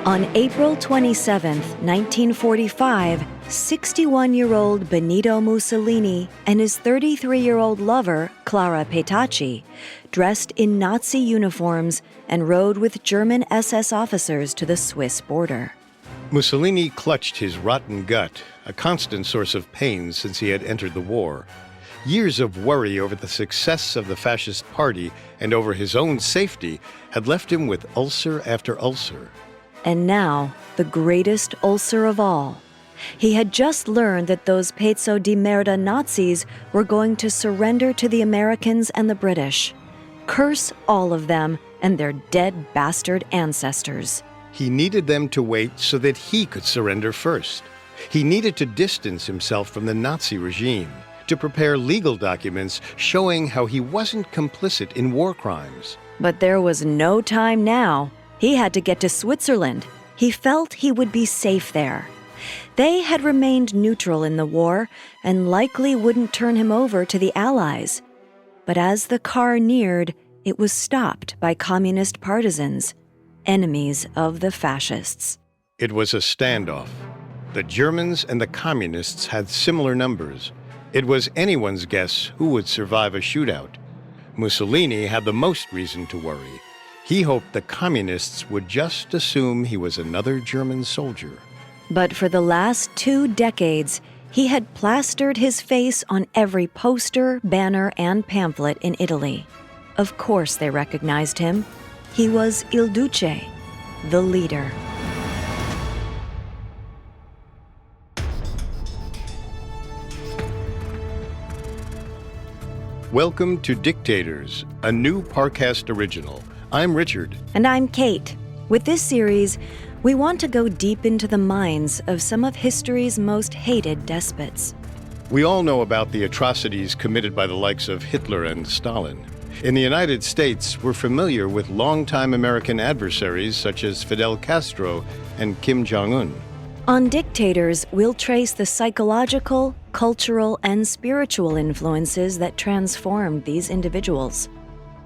On April 27, 1945, 61-year-old Benito Mussolini and his 33-year-old lover, Clara Petacci, dressed in Nazi uniforms and rode with German SS officers to the Swiss border. Mussolini clutched his rotten gut, a constant source of pain since he had entered the war. Years of worry over the success of the fascist party and over his own safety had left him with ulcer after ulcer. And now, the greatest ulcer of all. He had just learned that those pezzo di merda Nazis were going to surrender to the Americans and the British. Curse all of them and their dead bastard ancestors. He needed them to wait so that he could surrender first. He needed to distance himself from the Nazi regime, to prepare legal documents showing how he wasn't complicit in war crimes. But there was no time now. He had to get to Switzerland. He felt he would be safe there. They had remained neutral in the war and likely wouldn't turn him over to the Allies. But as the car neared, it was stopped by communist partisans, enemies of the fascists. It was a standoff. The Germans and the communists had similar numbers. It was anyone's guess who would survive a shootout. Mussolini had the most reason to worry. He hoped the communists would just assume he was another German soldier. But for the last 2 decades, he had plastered his face on every poster, banner, and pamphlet in Italy. Of course they recognized him. He was Il Duce, the leader. Welcome to Dictators, a new Parcast original. I'm Richard. And I'm Kate. With this series, we want to go deep into the minds of some of history's most hated despots. We all know about the atrocities committed by the likes of Hitler and Stalin. In the United States, we're familiar with longtime American adversaries such as Fidel Castro and Kim Jong-un. On Dictators, we'll trace the psychological, cultural, and spiritual influences that transformed these individuals.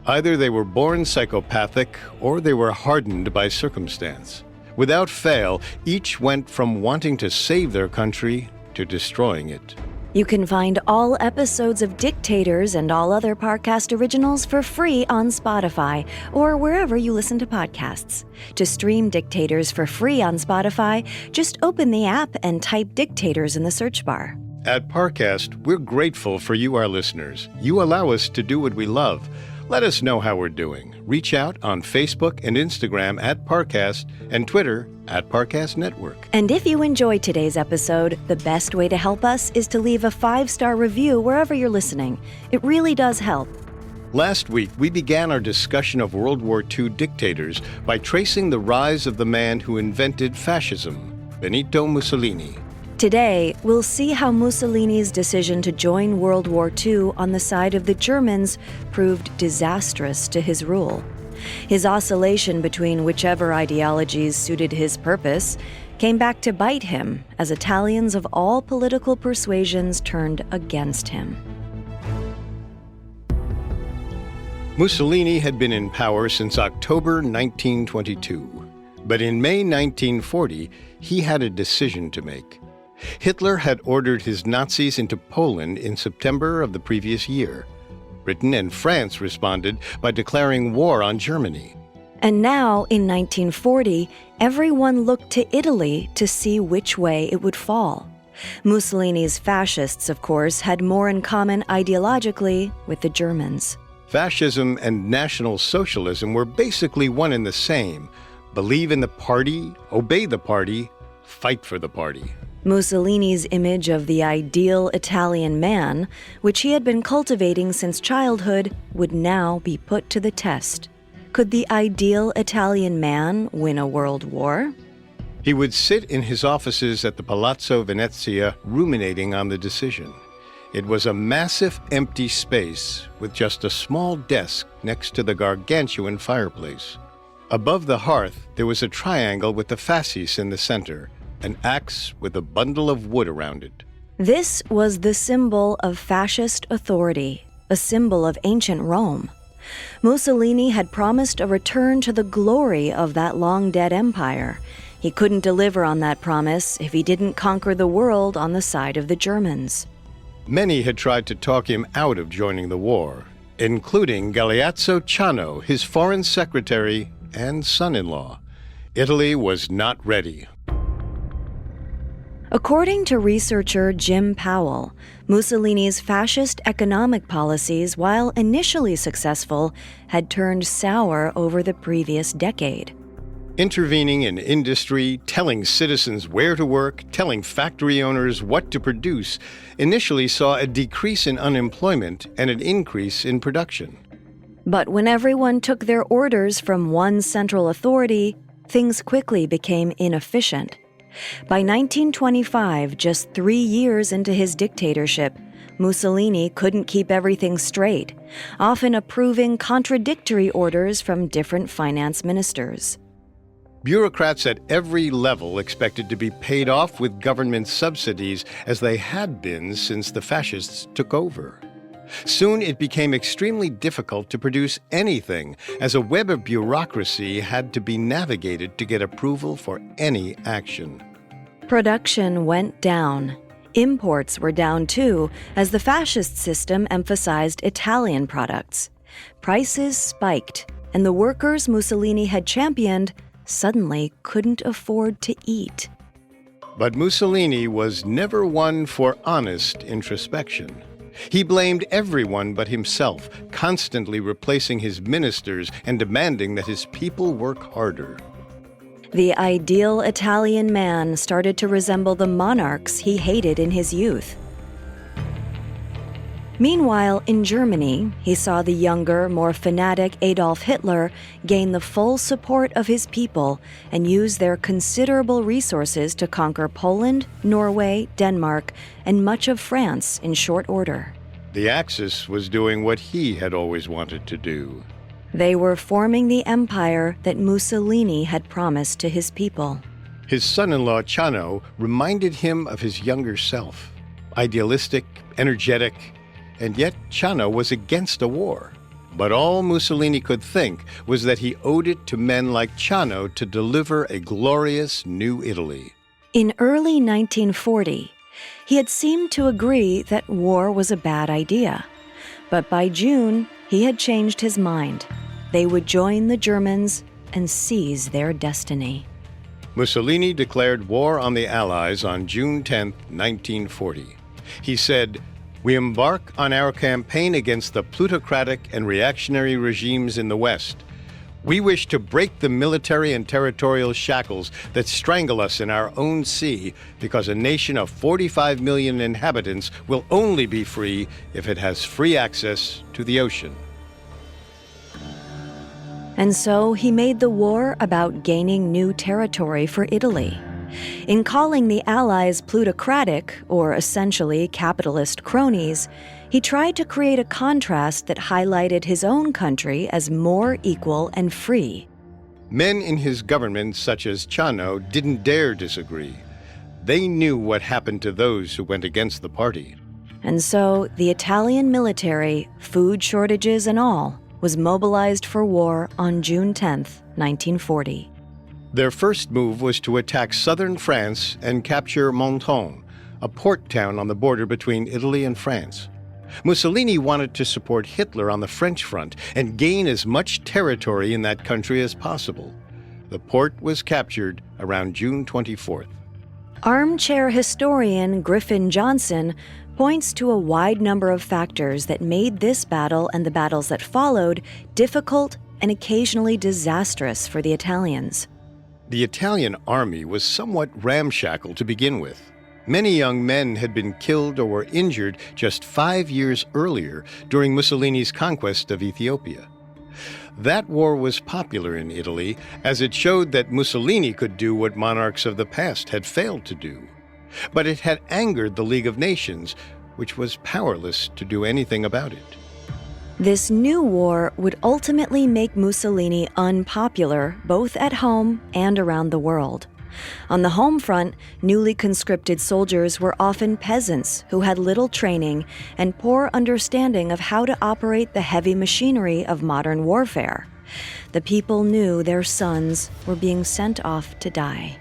Either they were born psychopathic or they were hardened by circumstance. Without fail, each went from wanting to save their country to destroying it. You can find all episodes of Dictators and all other Parcast originals for free on Spotify or wherever you listen to podcasts. To stream Dictators for free on Spotify, just open the app and type Dictators in the search bar. At Parcast, we're grateful for you, our listeners. You allow us to do what we love. Let us know how we're doing. Reach out on Facebook and Instagram at Parcast and Twitter at Parcast Network. And if you enjoyed today's episode, the best way to help us is to leave a 5-star review wherever you're listening. It really does help. Last week, we began our discussion of World War II dictators by tracing the rise of the man who invented fascism, Benito Mussolini. Today, we'll see how Mussolini's decision to join World War II on the side of the Germans proved disastrous to his rule. His oscillation between whichever ideologies suited his purpose came back to bite him as Italians of all political persuasions turned against him. Mussolini had been in power since October 1922. But in May 1940, he had a decision to make. Hitler had ordered his Nazis into Poland in September of the previous year. Britain and France responded by declaring war on Germany. And now, in 1940, everyone looked to Italy to see which way it would fall. Mussolini's fascists, of course, had more in common ideologically with the Germans. Fascism and National Socialism were basically one and the same. Believe in the party, obey the party, fight for the party. Mussolini's image of the ideal Italian man, which he had been cultivating since childhood, would now be put to the test. Could the ideal Italian man win a world war? He would sit in his offices at the Palazzo Venezia ruminating on the decision. It was a massive empty space with just a small desk next to the gargantuan fireplace. Above the hearth, there was a triangle with the fasces in the center, an axe with a bundle of wood around it. This was the symbol of fascist authority, a symbol of ancient Rome. Mussolini had promised a return to the glory of that long-dead empire. He couldn't deliver on that promise if he didn't conquer the world on the side of the Germans. Many had tried to talk him out of joining the war, including Galeazzo Ciano, his foreign secretary and son-in-law. Italy was not ready. According to researcher Jim Powell, Mussolini's fascist economic policies, while initially successful, had turned sour over the previous decade. Intervening in industry, telling citizens where to work, telling factory owners what to produce, initially saw a decrease in unemployment and an increase in production. But when everyone took their orders from one central authority, things quickly became inefficient. By 1925, just 3 years into his dictatorship, Mussolini couldn't keep everything straight, often approving contradictory orders from different finance ministers. Bureaucrats at every level expected to be paid off with government subsidies, as they had been since the fascists took over. Soon it became extremely difficult to produce anything, as a web of bureaucracy had to be navigated to get approval for any action. Production went down. Imports were down too, as the fascist system emphasized Italian products. Prices spiked, and the workers Mussolini had championed suddenly couldn't afford to eat. But Mussolini was never one for honest introspection. He blamed everyone but himself, constantly replacing his ministers and demanding that his people work harder. The ideal Italian man started to resemble the monarchs he hated in his youth. Meanwhile, in Germany, he saw the younger, more fanatic Adolf Hitler gain the full support of his people and use their considerable resources to conquer Poland, Norway, Denmark, and much of France in short order. The Axis was doing what he had always wanted to do. They were forming the empire that Mussolini had promised to his people. His son-in-law Ciano reminded him of his younger self, idealistic, energetic, and yet Ciano was against a war. But all Mussolini could think was that he owed it to men like Ciano to deliver a glorious new Italy. In early 1940, he had seemed to agree that war was a bad idea. But by June, he had changed his mind. They would join the Germans and seize their destiny. Mussolini declared war on the Allies on June 10, 1940. He said, "We embark on our campaign against the plutocratic and reactionary regimes in the West. We wish to break the military and territorial shackles that strangle us in our own sea, because a nation of 45 million inhabitants will only be free if it has free access to the ocean." And so he made the war about gaining new territory for Italy. In calling the Allies plutocratic, or essentially capitalist cronies, he tried to create a contrast that highlighted his own country as more equal and free. Men in his government, such as Ciano, didn't dare disagree. They knew what happened to those who went against the party. And so the Italian military, food shortages and all, was mobilized for war on June 10, 1940. Their first move was to attack southern France and capture Menton, a port town on the border between Italy and France. Mussolini wanted to support Hitler on the French front and gain as much territory in that country as possible. The port was captured around June 24th. Armchair historian Griffin Johnson points to a wide number of factors that made this battle and the battles that followed difficult and occasionally disastrous for the Italians. The Italian army was somewhat ramshackle to begin with. Many young men had been killed or were injured just 5 years earlier during Mussolini's conquest of Ethiopia. That war was popular in Italy, as it showed that Mussolini could do what monarchs of the past had failed to do. But it had angered the League of Nations, which was powerless to do anything about it. This new war would ultimately make Mussolini unpopular both at home and around the world. On the home front, newly conscripted soldiers were often peasants who had little training and poor understanding of how to operate the heavy machinery of modern warfare. The people knew their sons were being sent off to die.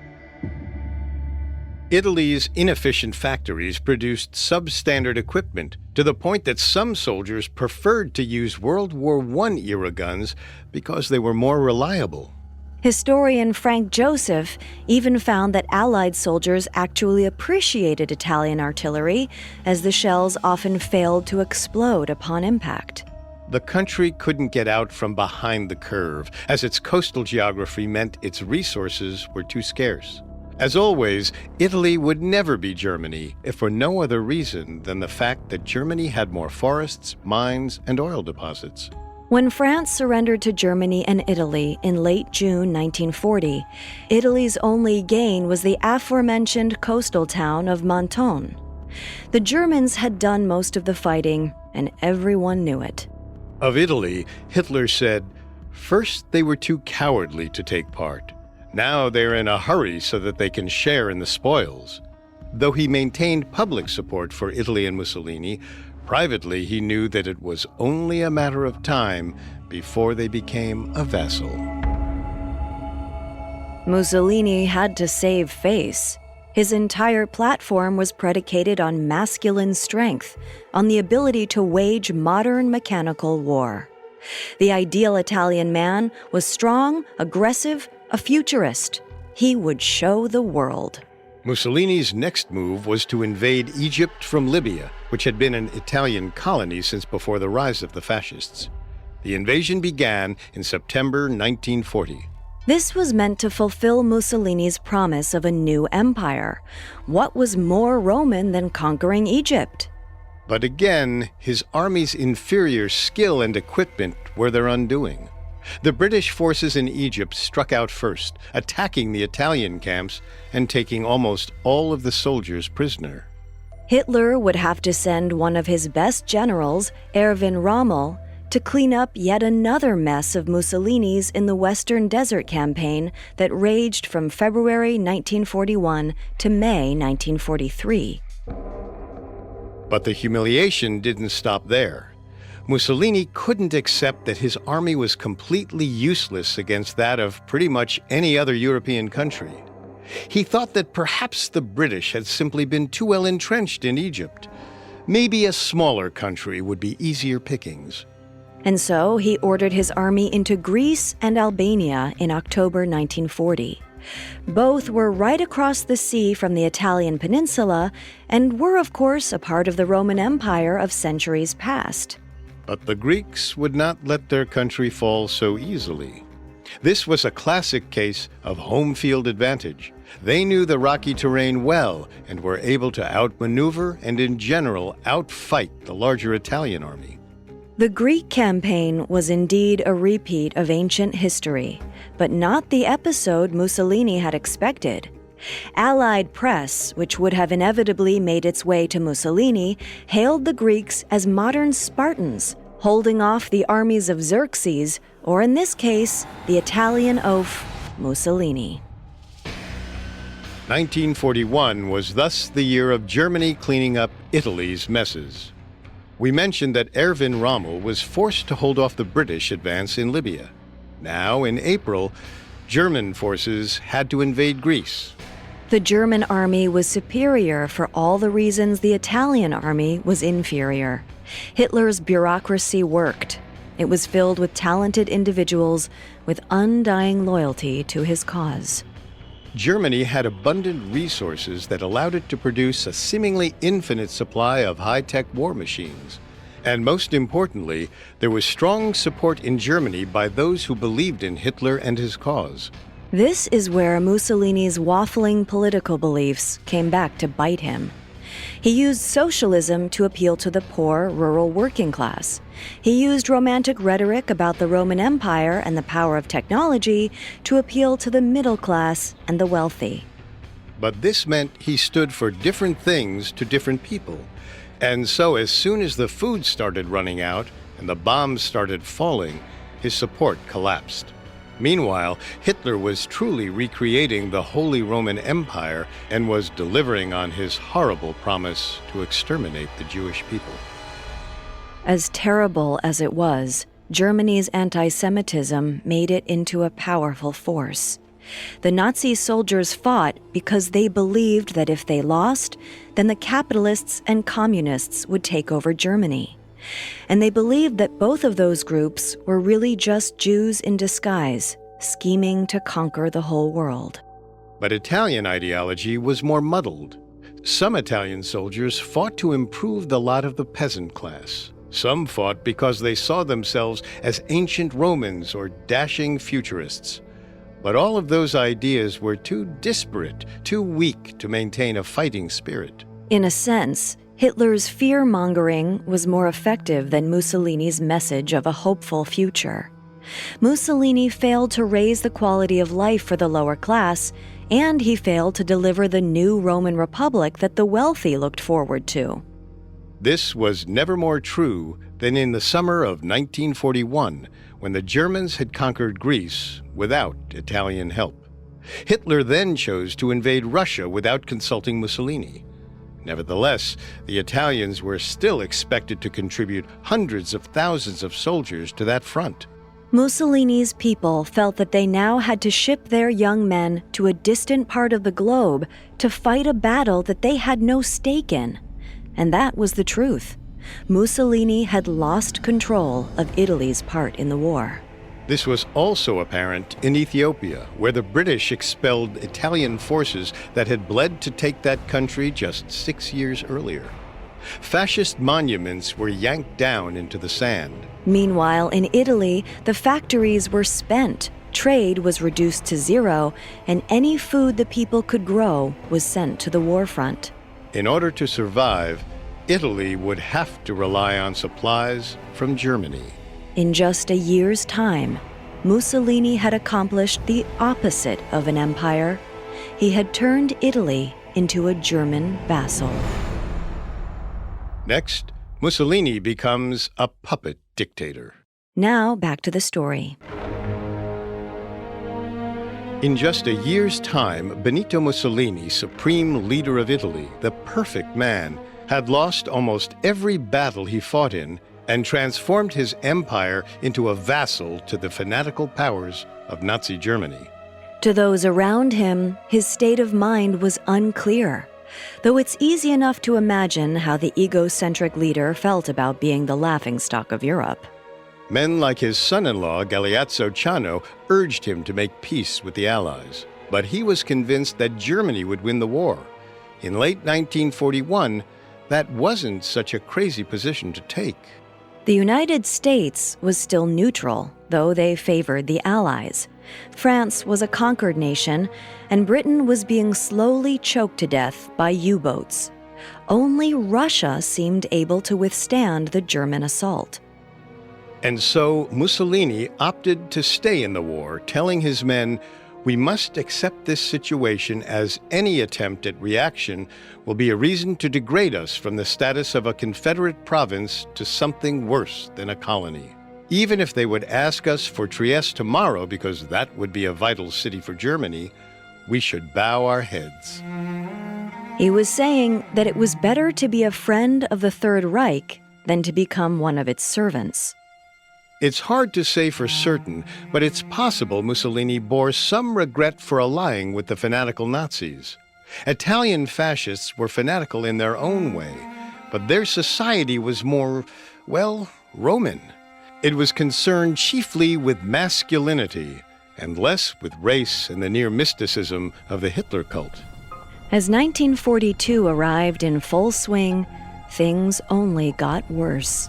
Italy's inefficient factories produced substandard equipment to the point that some soldiers preferred to use World War I-era guns because they were more reliable. Historian Frank Joseph even found that Allied soldiers actually appreciated Italian artillery, as the shells often failed to explode upon impact. The country couldn't get out from behind the curve, as its coastal geography meant its resources were too scarce. As always, Italy would never be Germany if for no other reason than the fact that Germany had more forests, mines, and oil deposits. When France surrendered to Germany and Italy in late June 1940, Italy's only gain was the aforementioned coastal town of Mentone. The Germans had done most of the fighting, and everyone knew it. Of Italy, Hitler said, "First, they were too cowardly to take part. Now they're in a hurry so that they can share in the spoils." Though he maintained public support for Italy and Mussolini, privately he knew that it was only a matter of time before they became a vassal. Mussolini had to save face. His entire platform was predicated on masculine strength, on the ability to wage modern mechanical war. The ideal Italian man was strong, aggressive, a futurist. He would show the world. Mussolini's next move was to invade Egypt from Libya, which had been an Italian colony since before the rise of the fascists. The invasion began in September 1940. This was meant to fulfill Mussolini's promise of a new empire. What was more Roman than conquering Egypt? But again, his army's inferior skill and equipment were their undoing. The British forces in Egypt struck out first, attacking the Italian camps and taking almost all of the soldiers prisoner. Hitler would have to send one of his best generals, Erwin Rommel, to clean up yet another mess of Mussolini's in the Western Desert Campaign that raged from February 1941 to May 1943. But the humiliation didn't stop there. Mussolini couldn't accept that his army was completely useless against that of pretty much any other European country. He thought that perhaps the British had simply been too well entrenched in Egypt. Maybe a smaller country would be easier pickings. And so he ordered his army into Greece and Albania in October 1940. Both were right across the sea from the Italian peninsula and were, of course, a part of the Roman Empire of centuries past. But the Greeks would not let their country fall so easily. This was a classic case of home field advantage. They knew the rocky terrain well and were able to outmaneuver and, in general, outfight the larger Italian army. The Greek campaign was indeed a repeat of ancient history, but not the episode Mussolini had expected. Allied press, which would have inevitably made its way to Mussolini, hailed the Greeks as modern Spartans, holding off the armies of Xerxes, or in this case, the Italian oaf, Mussolini. 1941 was thus the year of Germany cleaning up Italy's messes. We mentioned that Erwin Rommel was forced to hold off the British advance in Libya. Now, in April, German forces had to invade Greece. The German army was superior for all the reasons the Italian army was inferior. Hitler's bureaucracy worked. It was filled with talented individuals with undying loyalty to his cause. Germany had abundant resources that allowed it to produce a seemingly infinite supply of high-tech war machines. And most importantly, there was strong support in Germany by those who believed in Hitler and his cause. This is where Mussolini's waffling political beliefs came back to bite him. He used socialism to appeal to the poor, rural working class. He used romantic rhetoric about the Roman Empire and the power of technology to appeal to the middle class and the wealthy. But this meant he stood for different things to different people. And so as soon as the food started running out and the bombs started falling, his support collapsed. Meanwhile, Hitler was truly recreating the Holy Roman Empire and was delivering on his horrible promise to exterminate the Jewish people. As terrible as it was, Germany's anti-Semitism made it into a powerful force. The Nazi soldiers fought because they believed that if they lost, then the capitalists and communists would take over Germany. And they believed that both of those groups were really just Jews in disguise, scheming to conquer the whole world. But Italian ideology was more muddled. Some Italian soldiers fought to improve the lot of the peasant class. Some fought because they saw themselves as ancient Romans or dashing futurists. But all of those ideas were too disparate, too weak to maintain a fighting spirit. In a sense, Hitler's fear-mongering was more effective than Mussolini's message of a hopeful future. Mussolini failed to raise the quality of life for the lower class, and he failed to deliver the new Roman Republic that the wealthy looked forward to. This was never more true than in the summer of 1941, when the Germans had conquered Greece without Italian help. Hitler then chose to invade Russia without consulting Mussolini. Nevertheless, the Italians were still expected to contribute hundreds of thousands of soldiers to that front. Mussolini's people felt that they now had to ship their young men to a distant part of the globe to fight a battle that they had no stake in. And that was the truth. Mussolini had lost control of Italy's part in the war. This was also apparent in Ethiopia, where the British expelled Italian forces that had bled to take that country just 6 years earlier. Fascist monuments were yanked down into the sand. Meanwhile, in Italy, the factories were spent, trade was reduced to zero, and any food the people could grow was sent to the war front. In order to survive, Italy would have to rely on supplies from Germany. In just a year's time, Mussolini had accomplished the opposite of an empire. He had turned Italy into a German vassal. Next, Mussolini becomes a puppet dictator. Now, back to the story. In just a year's time, Benito Mussolini, supreme leader of Italy, the perfect man, had lost almost every battle he fought in and transformed his empire into a vassal to the fanatical powers of Nazi Germany. To those around him, his state of mind was unclear, though it's easy enough to imagine how the egocentric leader felt about being the laughingstock of Europe. Men like his son-in-law, Galeazzo Ciano, urged him to make peace with the Allies, but he was convinced that Germany would win the war. In late 1941, that wasn't such a crazy position to take. The United States was still neutral, though they favored the Allies. France was a conquered nation, and Britain was being slowly choked to death by U-boats. Only Russia seemed able to withstand the German assault. And so Mussolini opted to stay in the war, telling his men, "We must accept this situation, as any attempt at reaction will be a reason to degrade us from the status of a Confederate province to something worse than a colony. Even if they would ask us for Trieste tomorrow, because that would be a vital city for Germany, we should bow our heads." He was saying that it was better to be a friend of the Third Reich than to become one of its servants. It's hard to say for certain, but it's possible Mussolini bore some regret for allying with the fanatical Nazis. Italian fascists were fanatical in their own way, but their society was more, well, Roman. It was concerned chiefly with masculinity and less with race and the near mysticism of the Hitler cult. As 1942 arrived in full swing, things only got worse.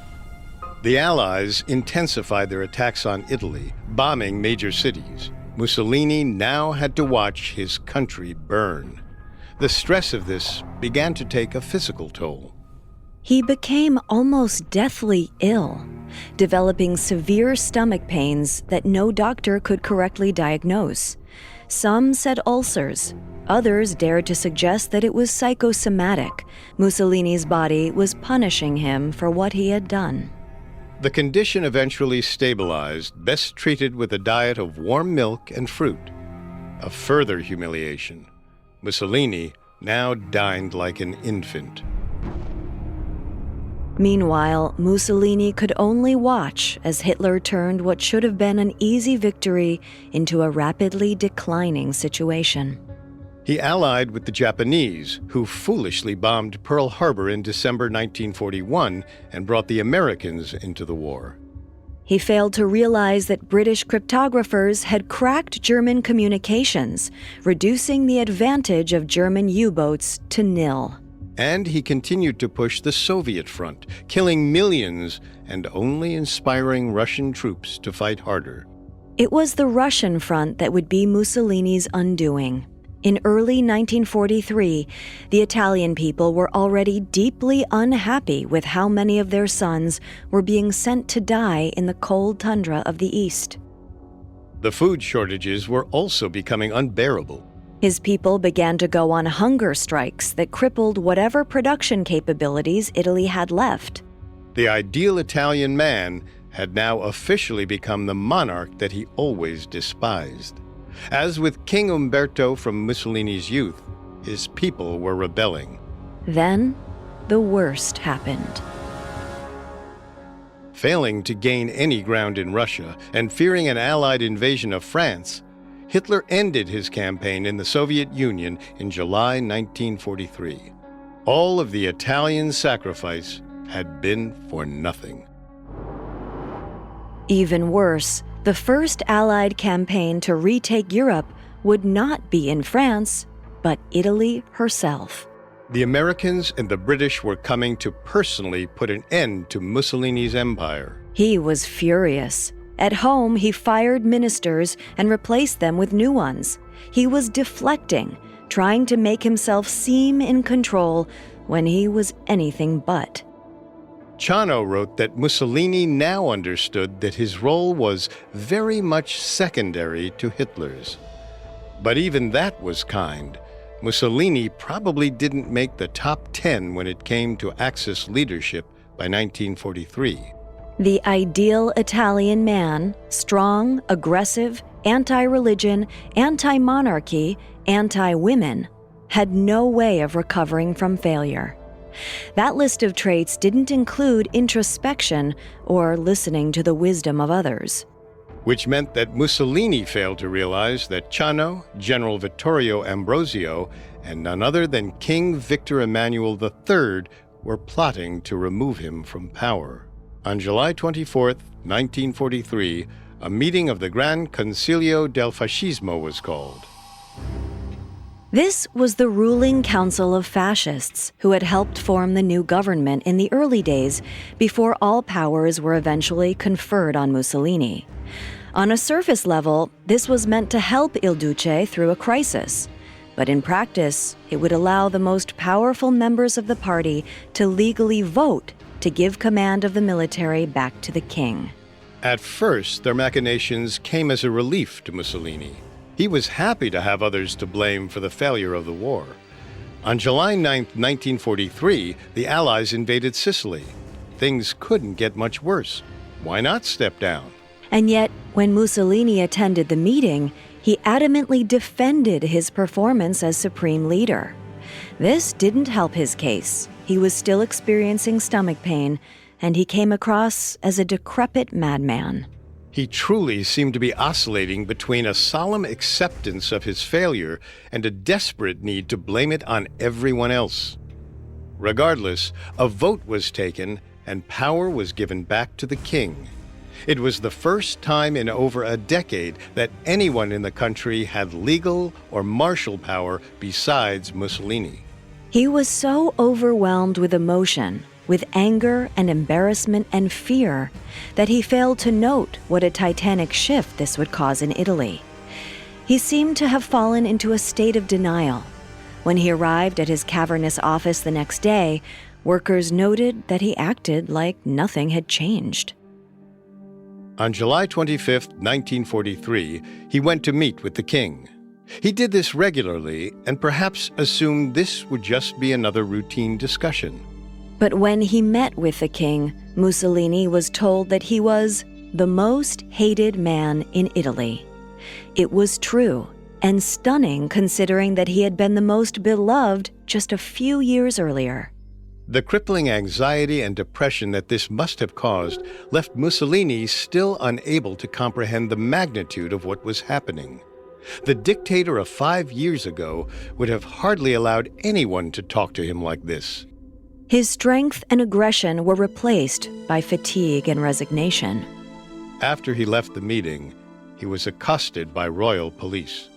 The Allies intensified their attacks on Italy, bombing major cities. Mussolini now had to watch his country burn. The stress of this began to take a physical toll. He became almost deathly ill, developing severe stomach pains that no doctor could correctly diagnose. Some said ulcers. Others dared to suggest that it was psychosomatic. Mussolini's body was punishing him for what he had done. The condition eventually stabilized, best treated with a diet of warm milk and fruit. A further humiliation. Mussolini now dined like an infant. Meanwhile, Mussolini could only watch as Hitler turned what should have been an easy victory into a rapidly declining situation. He allied with the Japanese, who foolishly bombed Pearl Harbor in December 1941 and brought the Americans into the war. He failed to realize that British cryptographers had cracked German communications, reducing the advantage of German U-boats to nil. And he continued to push the Soviet front, killing millions and only inspiring Russian troops to fight harder. It was the Russian front that would be Mussolini's undoing. In early 1943, the Italian people were already deeply unhappy with how many of their sons were being sent to die in the cold tundra of the East. The food shortages were also becoming unbearable. His people began to go on hunger strikes that crippled whatever production capabilities Italy had left. The ideal Italian man had now officially become the monarch that he always despised. As with King Umberto from Mussolini's youth, his people were rebelling. Then, the worst happened. Failing to gain any ground in Russia and fearing an Allied invasion of France, Hitler ended his campaign in the Soviet Union in July 1943. All of the Italian sacrifice had been for nothing. Even worse, the first Allied campaign to retake Europe would not be in France, but Italy herself. The Americans and the British were coming to personally put an end to Mussolini's empire. He was furious. At home, he fired ministers and replaced them with new ones. He was deflecting, trying to make himself seem in control when he was anything but. Ciano wrote that Mussolini now understood that his role was very much secondary to Hitler's. But even that was kind. Mussolini probably didn't make the top 10 when it came to Axis leadership by 1943. The ideal Italian man, strong, aggressive, anti-religion, anti-monarchy, anti-women, had no way of recovering from failure. That list of traits didn't include introspection or listening to the wisdom of others. Which meant that Mussolini failed to realize that Ciano, General Vittorio Ambrosio, and none other than King Victor Emmanuel III were plotting to remove him from power. On July 24, 1943, a meeting of the Gran Consiglio del Fascismo was called. This was the ruling council of fascists who had helped form the new government in the early days before all powers were eventually conferred on Mussolini. On a surface level, this was meant to help Il Duce through a crisis. But in practice, it would allow the most powerful members of the party to legally vote to give command of the military back to the king. At first, their machinations came as a relief to Mussolini. He was happy to have others to blame for the failure of the war. On July 9, 1943, the Allies invaded Sicily. Things couldn't get much worse. Why not step down? And yet, when Mussolini attended the meeting, he adamantly defended his performance as supreme leader. This didn't help his case. He was still experiencing stomach pain, and he came across as a decrepit madman. He truly seemed to be oscillating between a solemn acceptance of his failure and a desperate need to blame it on everyone else. Regardless, a vote was taken and power was given back to the king. It was the first time in over a decade that anyone in the country had legal or martial power besides Mussolini. He was so overwhelmed with emotion, with anger and embarrassment and fear, that he failed to note what a titanic shift this would cause in Italy. He seemed to have fallen into a state of denial. When he arrived at his cavernous office the next day, workers noted that he acted like nothing had changed. On July 25, 1943, he went to meet with the king. He did this regularly and perhaps assumed this would just be another routine discussion. But when he met with the king, Mussolini was told that he was the most hated man in Italy. It was true, and stunning considering that he had been the most beloved just a few years earlier. The crippling anxiety and depression that this must have caused left Mussolini still unable to comprehend the magnitude of what was happening. The dictator of 5 years ago would have hardly allowed anyone to talk to him like this. His strength and aggression were replaced by fatigue and resignation. After he left the meeting, he was accosted by royal police.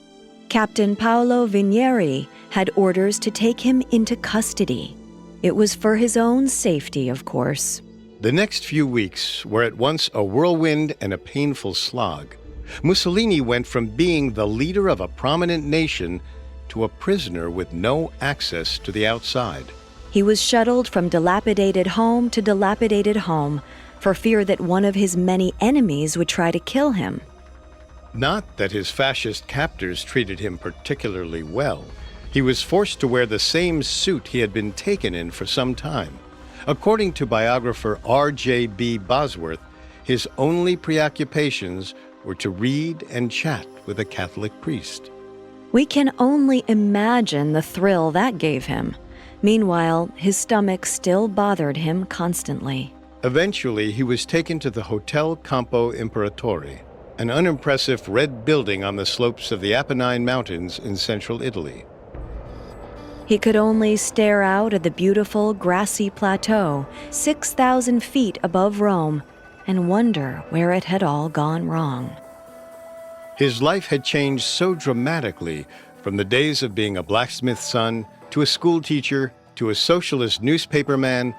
Captain Paolo Vinieri had orders to take him into custody. It was for his own safety, of course. The next few weeks were at once a whirlwind and a painful slog. Mussolini went from being the leader of a prominent nation to a prisoner with no access to the outside. He was shuttled from dilapidated home to dilapidated home for fear that one of his many enemies would try to kill him. Not that his fascist captors treated him particularly well. He was forced to wear the same suit he had been taken in for some time. According to biographer R.J.B. Bosworth, his only preoccupations were to read and chat with a Catholic priest. We can only imagine the thrill that gave him. Meanwhile, his stomach still bothered him constantly. Eventually, he was taken to the Hotel Campo Imperatore, an unimpressive red building on the slopes of the Apennine Mountains in central Italy. He could only stare out at the beautiful grassy plateau, 6,000 feet above Rome, and wonder where it had all gone wrong. His life had changed so dramatically, from the days of being a blacksmith's son, to a schoolteacher, to a socialist newspaperman,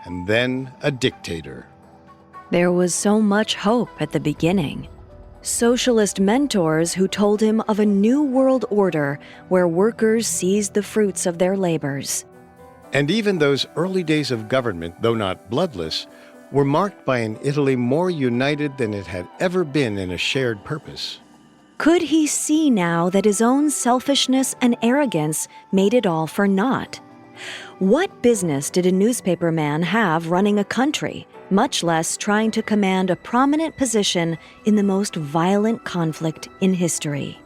and then a dictator. There was so much hope at the beginning. Socialist mentors who told him of a new world order where workers seized the fruits of their labors. And even those early days of government, though not bloodless, were marked by an Italy more united than it had ever been in a shared purpose. Could he see now that his own selfishness and arrogance made it all for naught? What business did a newspaperman have running a country, much less trying to command a prominent position in the most violent conflict in history?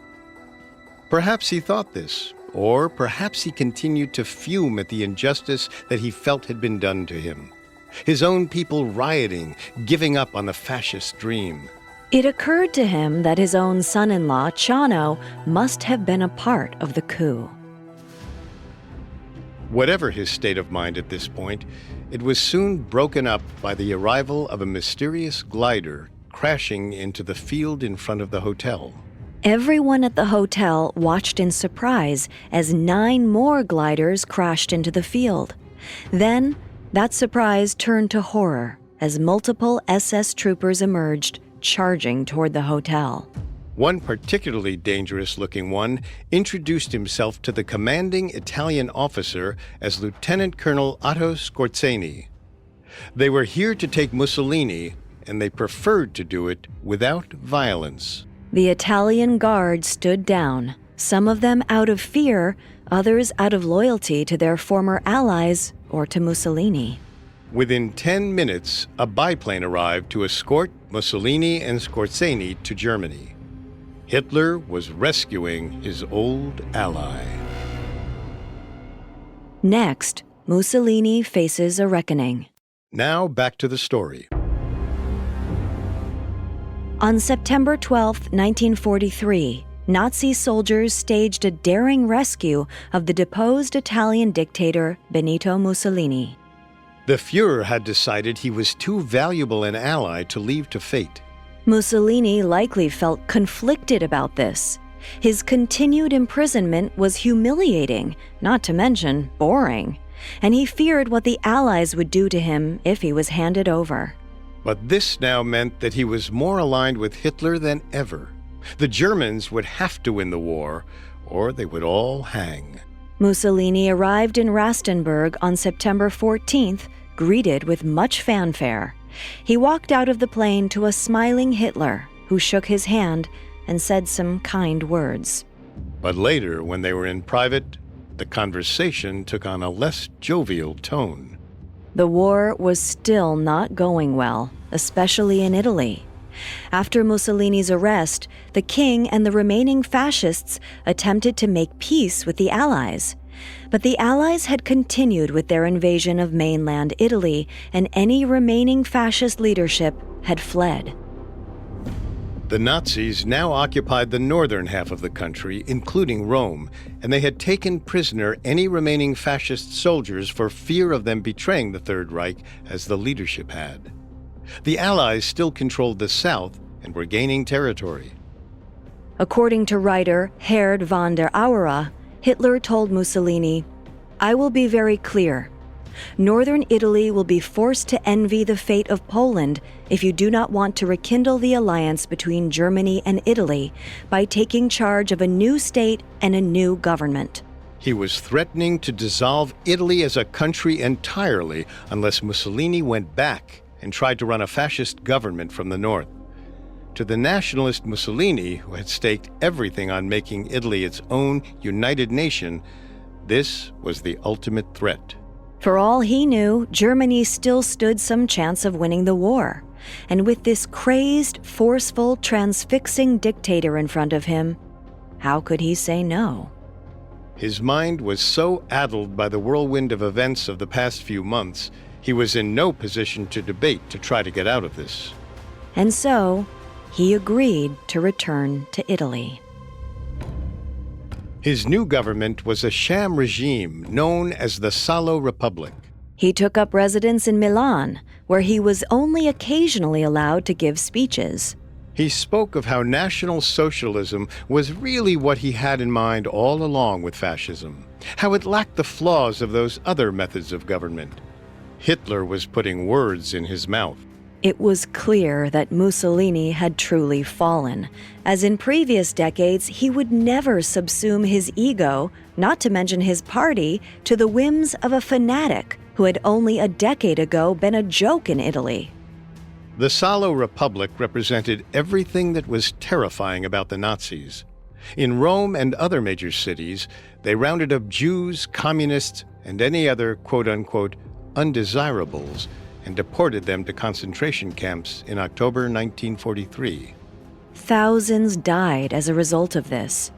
Perhaps he thought this, or perhaps he continued to fume at the injustice that he felt had been done to him. His own people rioting, giving up on the fascist dream. It occurred to him that his own son-in-law, Ciano, must have been a part of the coup. Whatever his state of mind at this point, it was soon broken up by the arrival of a mysterious glider crashing into the field in front of the hotel. Everyone at the hotel watched in surprise as 9 more gliders crashed into the field. Then, that surprise turned to horror as multiple SS troopers emerged, charging toward the hotel. One particularly dangerous-looking one introduced himself to the commanding Italian officer as Lieutenant Colonel Otto Scorzeni. They were here to take Mussolini, and they preferred to do it without violence. The Italian guard stood down, some of them out of fear, others out of loyalty to their former allies or to Mussolini. Within 10 minutes, a biplane arrived to escort Mussolini and Scorzeni to Germany. Hitler was rescuing his old ally. Next, Mussolini faces a reckoning. Now back to the story. On September 12, 1943, Nazi soldiers staged a daring rescue of the deposed Italian dictator Benito Mussolini. The Fuhrer had decided he was too valuable an ally to leave to fate. Mussolini likely felt conflicted about this. His continued imprisonment was humiliating, not to mention boring, and he feared what the Allies would do to him if he was handed over. But this now meant that he was more aligned with Hitler than ever. The Germans would have to win the war, or they would all hang. Mussolini arrived in Rastenburg on September 14th, greeted with much fanfare. He walked out of the plane to a smiling Hitler, who shook his hand and said some kind words. But later, when they were in private, the conversation took on a less jovial tone. The war was still not going well, especially in Italy. After Mussolini's arrest, the king and the remaining fascists attempted to make peace with the Allies. But the Allies had continued with their invasion of mainland Italy, and any remaining fascist leadership had fled. The Nazis now occupied the northern half of the country, including Rome, and they had taken prisoner any remaining fascist soldiers for fear of them betraying the Third Reich as the leadership had. The Allies still controlled the south and were gaining territory. According to writer Herd von der Aura, Hitler told Mussolini, "I will be very clear. Northern Italy will be forced to envy the fate of Poland if you do not want to rekindle the alliance between Germany and Italy by taking charge of a new state and a new government." He was threatening to dissolve Italy as a country entirely unless Mussolini went back and tried to run a fascist government from the north. To the nationalist Mussolini, who had staked everything on making Italy its own united nation, this was the ultimate threat. For all he knew, Germany still stood some chance of winning the war. And with this crazed, forceful, transfixing dictator in front of him, how could he say no? His mind was so addled by the whirlwind of events of the past few months, he was in no position to debate to try to get out of this. And so, he agreed to return to Italy. His new government was a sham regime known as the Salo Republic. He took up residence in Milan, where he was only occasionally allowed to give speeches. He spoke of how National Socialism was really what he had in mind all along with fascism, how it lacked the flaws of those other methods of government. Hitler was putting words in his mouth. It was clear that Mussolini had truly fallen, as in previous decades he would never subsume his ego, not to mention his party, to the whims of a fanatic who had only a decade ago been a joke in Italy. The Salo Republic represented everything that was terrifying about the Nazis. In Rome and other major cities, they rounded up Jews, communists, and any other quote-unquote undesirables and deported them to concentration camps in October 1943. Thousands died as a result of this.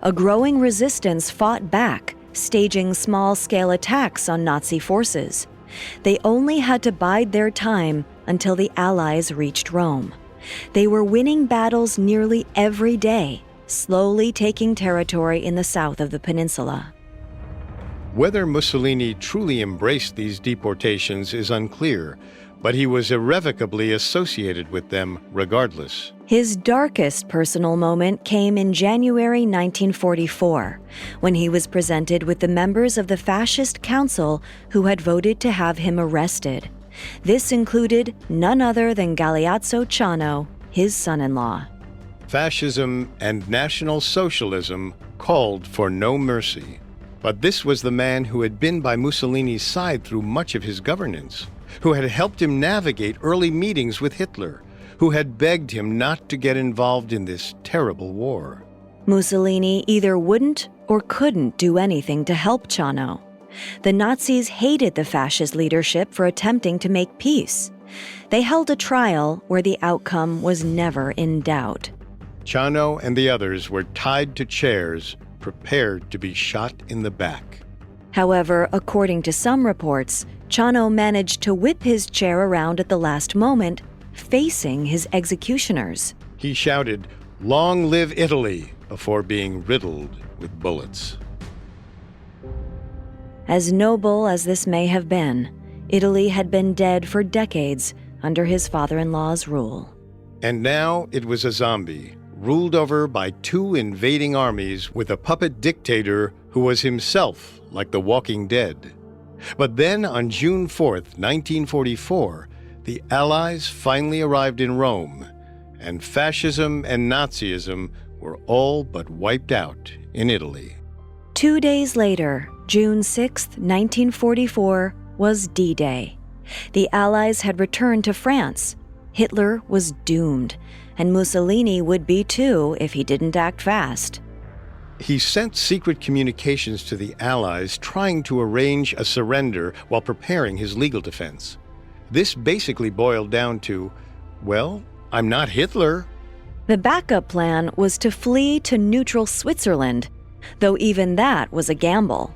A growing resistance fought back, staging small-scale attacks on Nazi forces. They only had to bide their time until the Allies reached Rome. They were winning battles nearly every day, slowly taking territory in the south of the peninsula. Whether Mussolini truly embraced these deportations is unclear, but he was irrevocably associated with them regardless. His darkest personal moment came in January 1944, when he was presented with the members of the Fascist Council who had voted to have him arrested. This included none other than Galeazzo Ciano, his son-in-law. Fascism and National Socialism called for no mercy. But this was the man who had been by Mussolini's side through much of his governance, who had helped him navigate early meetings with Hitler, who had begged him not to get involved in this terrible war. Mussolini either wouldn't or couldn't do anything to help Ciano. The Nazis hated the fascist leadership for attempting to make peace. They held a trial where the outcome was never in doubt. Ciano and the others were tied to chairs, prepared to be shot in the back. However, according to some reports, Ciano managed to whip his chair around at the last moment, facing his executioners. He shouted, "Long live Italy," before being riddled with bullets. As noble as this may have been, Italy had been dead for decades under his father-in-law's rule. And now it was a zombie, ruled over by two invading armies with a puppet dictator who was himself like the Walking Dead. But then on June 4th, 1944, the Allies finally arrived in Rome, and fascism and Nazism were all but wiped out in Italy. 2 days later, June 6, 1944, was D-Day. The Allies had returned to France. Hitler was doomed, and Mussolini would be too if he didn't act fast. He sent secret communications to the Allies trying to arrange a surrender while preparing his legal defense. This basically boiled down to, well, I'm not Hitler. The backup plan was to flee to neutral Switzerland, though even that was a gamble.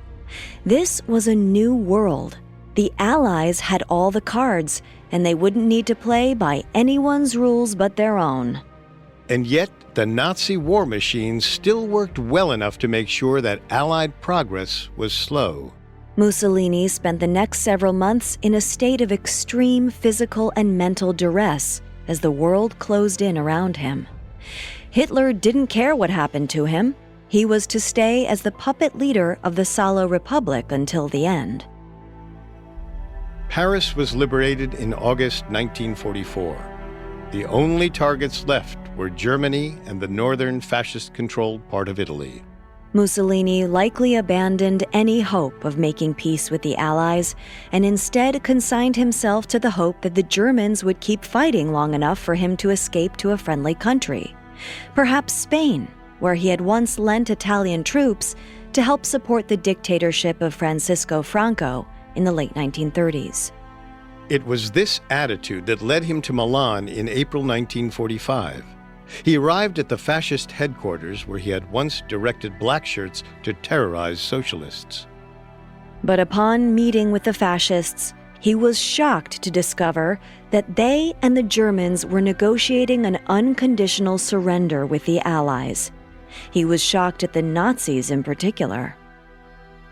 This was a new world. The Allies had all the cards, and they wouldn't need to play by anyone's rules but their own. And yet, the Nazi war machine still worked well enough to make sure that Allied progress was slow. Mussolini spent the next several months in a state of extreme physical and mental duress as the world closed in around him. Hitler didn't care what happened to him. He was to stay as the puppet leader of the Salo Republic until the end. Paris was liberated in August 1944. The only targets left were Germany and the northern fascist-controlled part of Italy. Mussolini likely abandoned any hope of making peace with the Allies and instead consigned himself to the hope that the Germans would keep fighting long enough for him to escape to a friendly country. Perhaps Spain, where he had once lent Italian troops to help support the dictatorship of Francisco Franco in the late 1930s. It was this attitude that led him to Milan in April 1945. He arrived at the fascist headquarters where he had once directed black shirts to terrorize socialists. But upon meeting with the fascists, he was shocked to discover that they and the Germans were negotiating an unconditional surrender with the Allies. He was shocked at the Nazis in particular.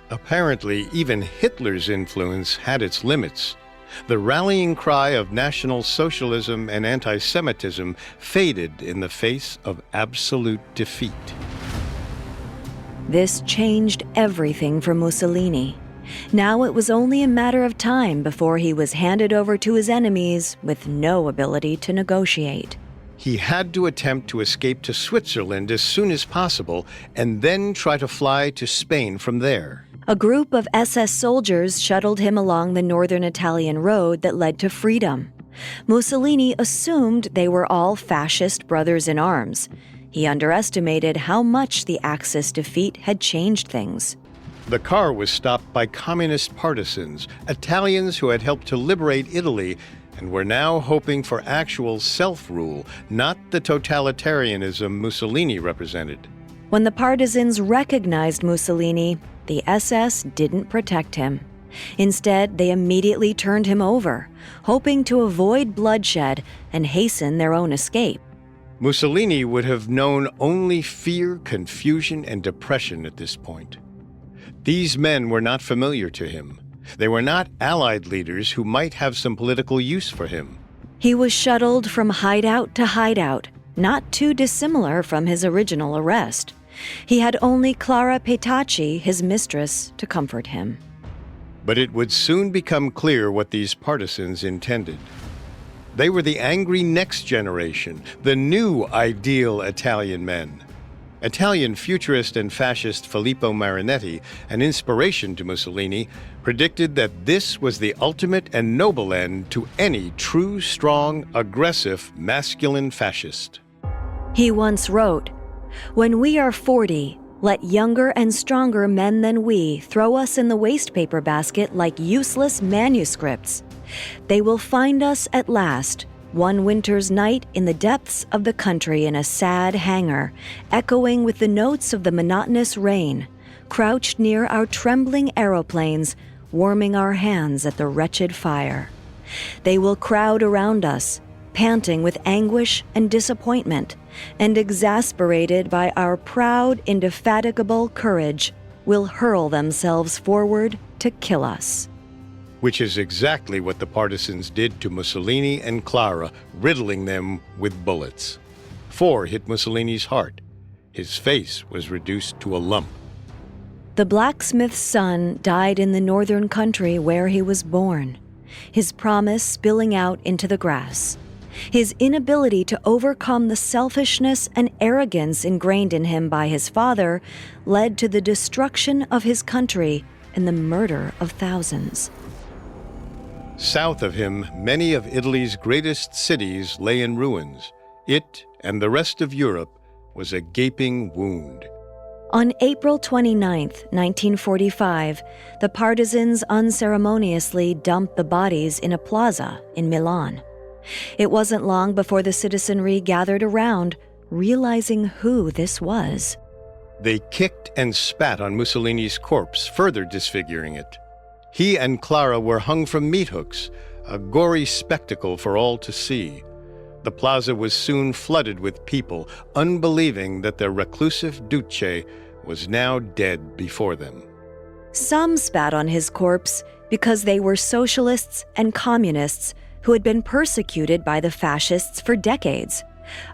Apparently, even Hitler's influence had its limits. The rallying cry of National Socialism and anti-Semitism faded in the face of absolute defeat. This changed everything for Mussolini. Now it was only a matter of time before he was handed over to his enemies with no ability to negotiate. He had to attempt to escape to Switzerland as soon as possible and then try to fly to Spain from there. A group of SS soldiers shuttled him along the northern Italian road that led to freedom. Mussolini assumed they were all fascist brothers in arms. He underestimated how much the Axis defeat had changed things. The car was stopped by communist partisans, Italians who had helped to liberate Italy and were now hoping for actual self-rule, not the totalitarianism Mussolini represented. When the partisans recognized Mussolini, the SS didn't protect him. Instead, they immediately turned him over, hoping to avoid bloodshed and hasten their own escape. Mussolini would have known only fear, confusion, and depression at this point. These men were not familiar to him. They were not Allied leaders who might have some political use for him. He was shuttled from hideout to hideout, not too dissimilar from his original arrest. He had only Clara Petacci, his mistress, to comfort him. But it would soon become clear what these partisans intended. They were the angry next generation, the new ideal Italian men. Italian futurist and fascist Filippo Marinetti, an inspiration to Mussolini, predicted that this was the ultimate and noble end to any true, strong, aggressive, masculine fascist. He once wrote, "When we are 40, let younger and stronger men than we throw us in the wastepaper basket like useless manuscripts. They will find us at last, one winter's night in the depths of the country in a sad hangar, echoing with the notes of the monotonous rain, crouched near our trembling aeroplanes, warming our hands at the wretched fire. They will crowd around us, panting with anguish and disappointment, and exasperated by our proud, indefatigable courage, will hurl themselves forward to kill us." Which is exactly what the partisans did to Mussolini and Clara, riddling them with bullets. 4 hit Mussolini's heart. His face was reduced to a lump. The blacksmith's son died in the northern country where he was born, his promise spilling out into the grass. His inability to overcome the selfishness and arrogance ingrained in him by his father led to the destruction of his country and the murder of thousands. South of him, many of Italy's greatest cities lay in ruins. It, and the rest of Europe, was a gaping wound. On April 29, 1945, the partisans unceremoniously dumped the bodies in a plaza in Milan. It wasn't long before the citizenry gathered around, realizing who this was. They kicked and spat on Mussolini's corpse, further disfiguring it. He and Clara were hung from meat hooks, a gory spectacle for all to see. The plaza was soon flooded with people, unbelieving that their reclusive Duce was now dead before them. Some spat on his corpse because they were socialists and communists who had been persecuted by the fascists for decades.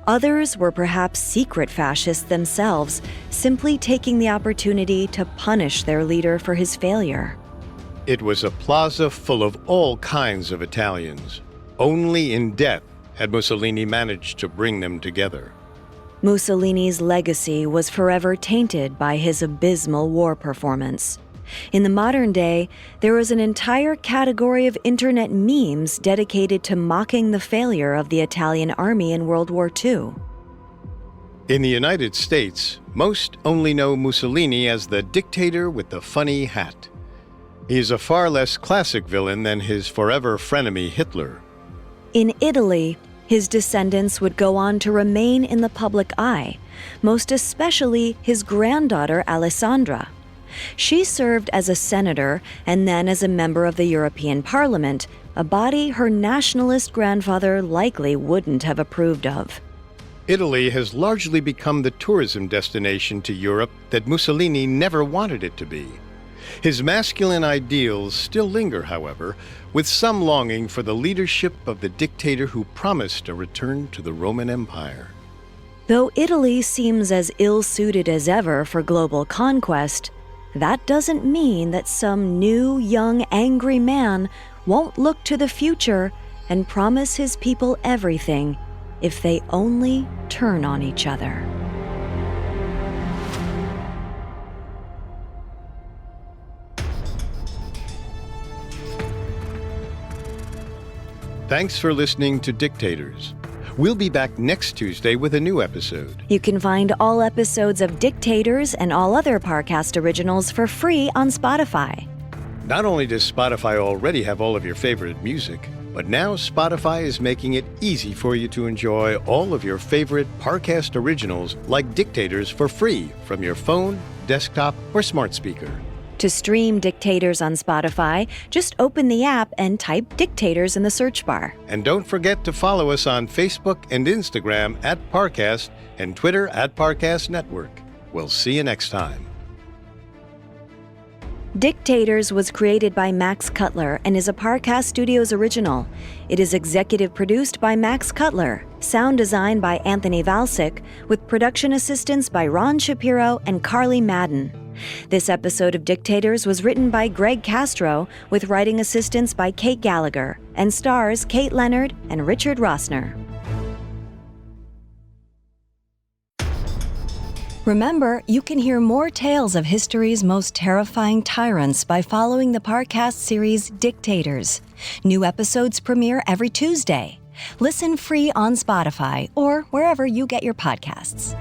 Others were perhaps secret fascists themselves, simply taking the opportunity to punish their leader for his failure. It was a plaza full of all kinds of Italians. Only in death had Mussolini managed to bring them together. Mussolini's legacy was forever tainted by his abysmal war performance. In the modern day, there was an entire category of internet memes dedicated to mocking the failure of the Italian army in World War II. In the United States, most only know Mussolini as the dictator with the funny hat. He is a far less classic villain than his forever frenemy Hitler. In Italy, his descendants would go on to remain in the public eye, most especially his granddaughter Alessandra. She served as a senator and then as a member of the European Parliament, a body her nationalist grandfather likely wouldn't have approved of. Italy has largely become the tourism destination to Europe that Mussolini never wanted it to be. His masculine ideals still linger, however, with some longing for the leadership of the dictator who promised a return to the Roman Empire. Though Italy seems as ill-suited as ever for global conquest, that doesn't mean that some new, young, angry man won't look to the future and promise his people everything if they only turn on each other. Thanks for listening to Dictators. We'll be back next Tuesday with a new episode. You can find all episodes of Dictators and all other Parcast originals for free on Spotify. Not only does Spotify already have all of your favorite music, but now Spotify is making it easy for you to enjoy all of your favorite Parcast originals like Dictators for free from your phone, desktop, or smart speaker. To stream Dictators on Spotify, just open the app and type Dictators in the search bar. And don't forget to follow us on Facebook and Instagram at Parcast and Twitter at Parcast Network. We'll see you next time. Dictators was created by Max Cutler and is a Parcast Studios original. It is executive produced by Max Cutler, sound design by Anthony Valsic, with production assistance by Ron Shapiro and Carly Madden. This episode of Dictators was written by Greg Castro, with writing assistance by Kate Gallagher, and stars Kate Leonard and Richard Rossner. Remember, you can hear more tales of history's most terrifying tyrants by following the Parcast series Dictators. New episodes premiere every Tuesday. Listen free on Spotify or wherever you get your podcasts.